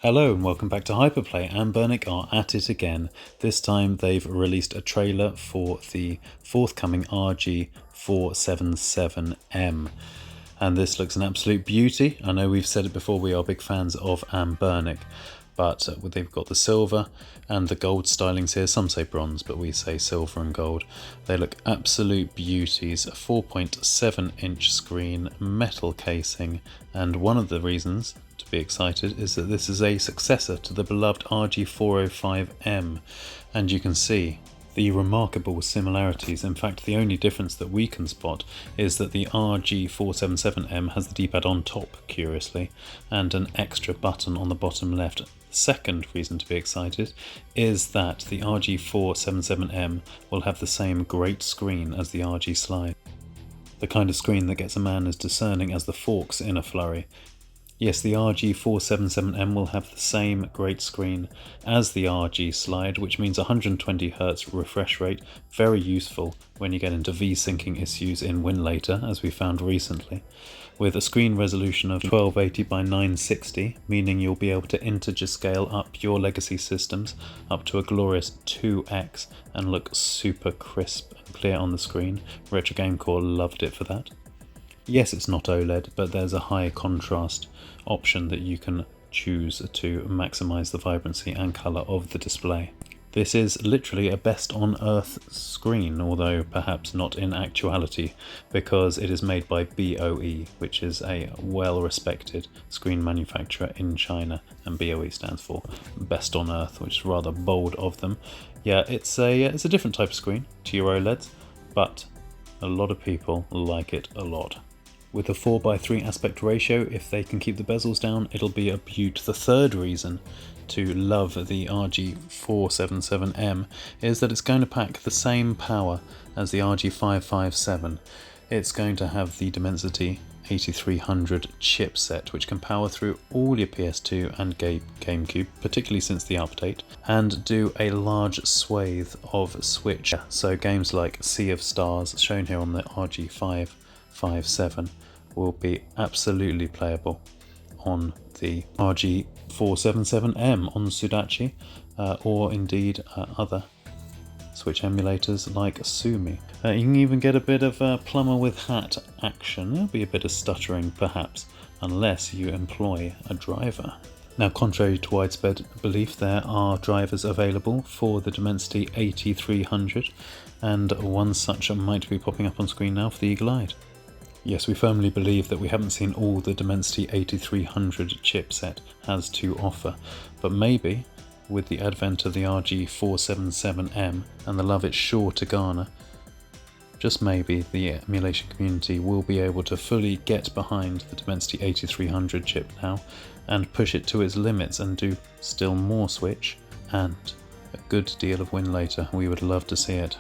Hello and welcome back to Hyperplay. Anbernic are at it again. This time they've released a trailer for the forthcoming RG477M. And this looks an absolute beauty. I know we've said it before, we are big fans of Anbernic, but they've got the silver and the gold stylings here. Some say bronze, but we say silver and gold. They look absolute beauties. A 4.7-inch screen, metal casing, and one of the reasons to be excited is that this is a successor to the beloved RG405M, and you can see the remarkable similarities. In fact, the only difference that we can spot is that the RG477M has the D-pad on top, curiously, and an extra button on the bottom left. The second reason to be excited is that the RG477M will have the same great screen as the RG Slide, the kind of screen that gets a man as discerning as the forks in a flurry. Yes, the RG477M will have the same great screen as the RG Slide, which means 120Hz refresh rate, very useful when you get into V-syncing issues in Winlator, as we found recently, with a screen resolution of 1280 by 960, meaning you'll be able to integer scale up your legacy systems up to a glorious 2x and look super crisp and clear on the screen. RetroGamer loved it for that. Yes, it's not OLED, but there's a high contrast option that you can choose to maximize the vibrancy and color of the display. This is literally a best on earth screen, although perhaps not in actuality, because it is made by BOE, which is a well-respected screen manufacturer in China, and BOE stands for best on earth, which is rather bold of them. Yeah, it's a different type of screen to your OLEDs, but a lot of people like it a lot. With a 4:3 aspect ratio, if they can keep the bezels down, it'll be a beaut. The third reason to love the RG477M is that it's going to pack the same power as the RG557. It's going to have the Dimensity 8300 chipset, which can power through all your PS2 and GameCube, particularly since the update, and do a large swathe of Switch. So games like Sea of Stars, shown here on the RG557, will be absolutely playable on the RG477M on Sudachi, or indeed other Switch emulators like Sumi. You can even get a bit of plumber with hat action. There'll be a bit of stuttering perhaps, unless you employ a driver. Now, contrary to widespread belief, there are drivers available for the Dimensity 8300, and one such might be popping up on screen now for the eagle-eyed. Yes, we firmly believe that we haven't seen all the Dimensity 8300 chipset has to offer, but maybe with the advent of the RG477M and the love it's sure to garner, just maybe the emulation community will be able to fully get behind the Dimensity 8300 chip now and push it to its limits and do still more Switch and a good deal of Winlator. We would love to see it.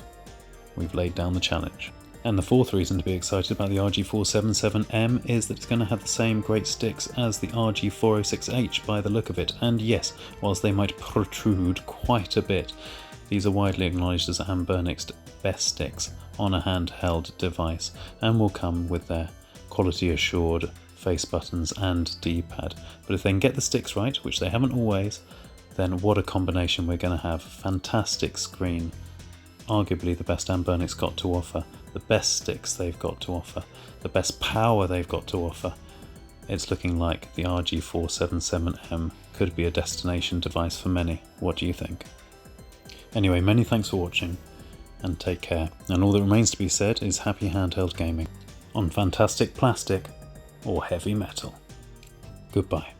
We've laid down the challenge. And the fourth reason to be excited about the RG477M is that it's going to have the same great sticks as the RG406H by the look of it. And yes, whilst they might protrude quite a bit, these are widely acknowledged as Anbernic's best sticks on a handheld device, and will come with their quality assured face buttons and D-pad. But if they can get the sticks right, which they haven't always, then what a combination we're going to have. Fantastic screen, arguably the best Anbernic's got to offer, the best sticks they've got to offer, the best power they've got to offer. It's looking like the RG477M could be a destination device for many. What do you think? Anyway, many thanks for watching, and take care. And all that remains to be said is happy handheld gaming on fantastic plastic or heavy metal. Goodbye.